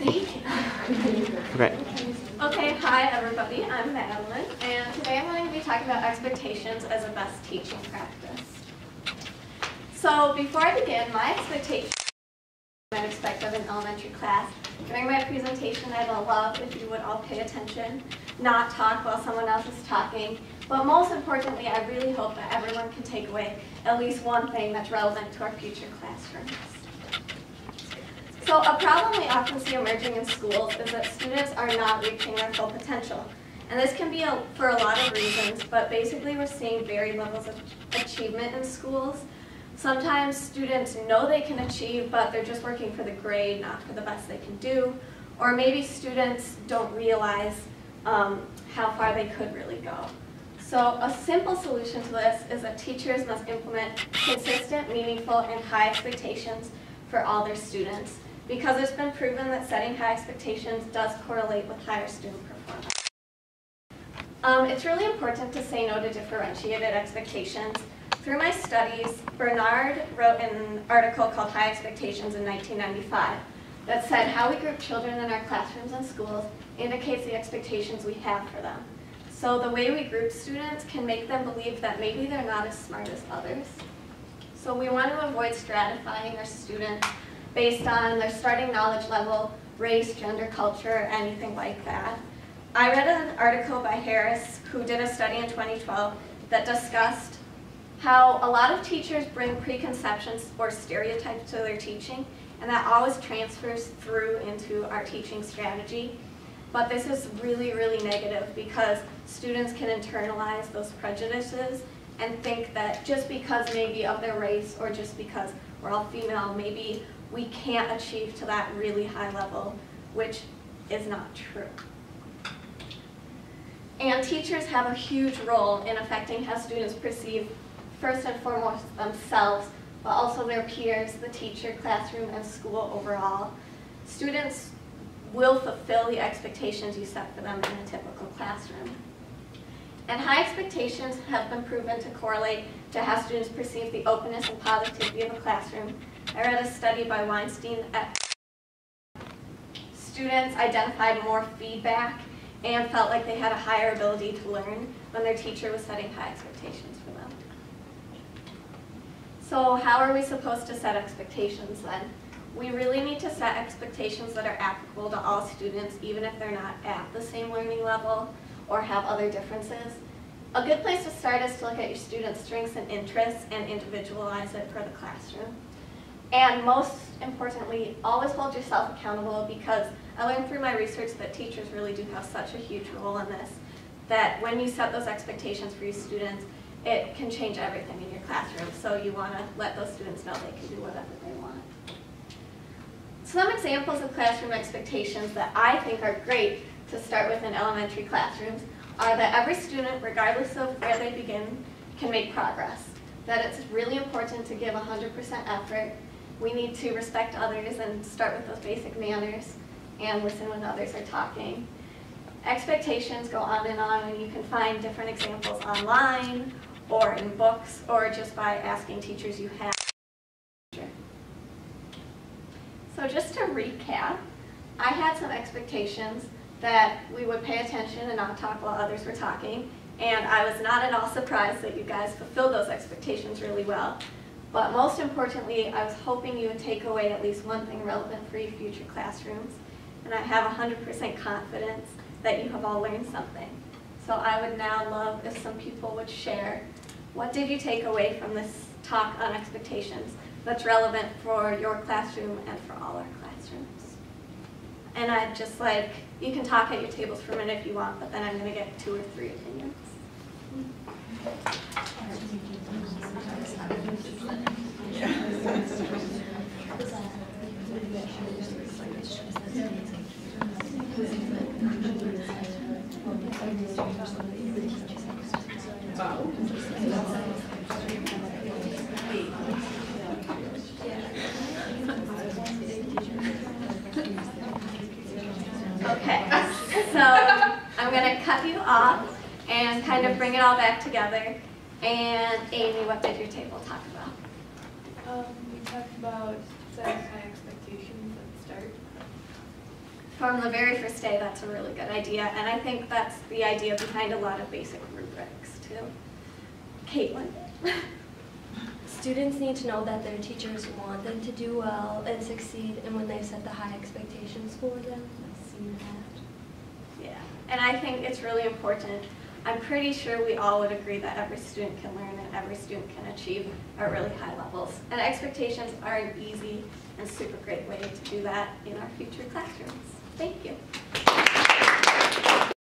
Thank you. Okay. Okay, hi everybody, I'm Madeline, and today I'm going to be talking about expectations as a best teaching practice. So before I begin, my expectations I expect of an elementary class. During my presentation, I'd love if you would all pay attention, not talk while someone else is talking, but most importantly, I really hope that everyone can take away at least one thing that's relevant to our future classrooms. So a problem we often see emerging in schools is that students are not reaching their full potential. And this can be for a lot of reasons, but basically we're seeing varied levels of achievement in schools. Sometimes students know they can achieve, but they're just working for the grade, not for the best they can do. Or maybe students don't realize how far they could really go. So a simple solution to this is that teachers must implement consistent, meaningful, and high expectations for all their students, because it's been proven that setting high expectations does correlate with higher student performance. It's really important to say no to differentiated expectations. Through my studies, Bernard wrote an article called High Expectations in 1995 that said how we group children in our classrooms and schools indicates the expectations we have for them. So the way we group students can make them believe that maybe they're not as smart as others. So we want to avoid stratifying our students based on their starting knowledge level, race, gender, culture, anything like that. I read an article by Harris, who did a study in 2012 that discussed how a lot of teachers bring preconceptions or stereotypes to their teaching, and that always transfers through into our teaching strategy. But this is really, really negative because students can internalize those prejudices and think that just because maybe of their race or just because we're all female, maybe we can't achieve to that really high level, which is not true. And teachers have a huge role in affecting how students perceive, first and foremost, themselves, but also their peers, the teacher, classroom, and school overall. Students will fulfill the expectations you set for them in a typical classroom. And high expectations have been proven to correlate to how students perceive the openness and positivity of a classroom. I read a study by Weinstein at students identified more feedback and felt like they had a higher ability to learn when their teacher was setting high expectations for them. So how are we supposed to set expectations then? We really need to set expectations that are applicable to all students, even if they're not at the same learning level or have other differences. A good place to start is to look at your students' strengths and interests and individualize it for the classroom. And most importantly, always hold yourself accountable, because I learned through my research that teachers really do have such a huge role in this, that when you set those expectations for your students, it can change everything in your classroom. So you want to let those students know they can do whatever they want. Some examples of classroom expectations that I think are great to start with in elementary classrooms are that every student, regardless of where they begin, can make progress. That it's really important to give 100% effort. We need to respect others and start with those basic manners and listen when others are talking. Expectations go on, and you can find different examples online or in books or just by asking teachers you have. So just to recap, I had some expectations that we would pay attention and not talk while others were talking, and I was not at all surprised that you guys fulfilled those expectations really well. But most importantly, I was hoping you would take away at least one thing relevant for your future classrooms, and I have 100% confidence that you have all learned something. So I would now love if some people would share, what did you take away from this talk on expectations that's relevant for your classroom and for all our classrooms? And I'd just like, you can talk at your tables for a minute if you want, but then I'm going to get 2 or 3 opinions. Okay, so I'm going to cut you off and kind of bring it all back together. And Amy, what did your table talk about? We talked about setting high expectations at the start. from the very first day, that's a really good idea, and I think that's the idea behind a lot of basic rubrics too. Caitlin? Students need to know that their teachers want them to do well and succeed, and when they set the high expectations for them, I see that. Yeah, and I think it's really important. I'm pretty sure we all would agree that every student can learn and every student can achieve at really high levels. And expectations are an easy and super great way to do that in our future classrooms. Thank you.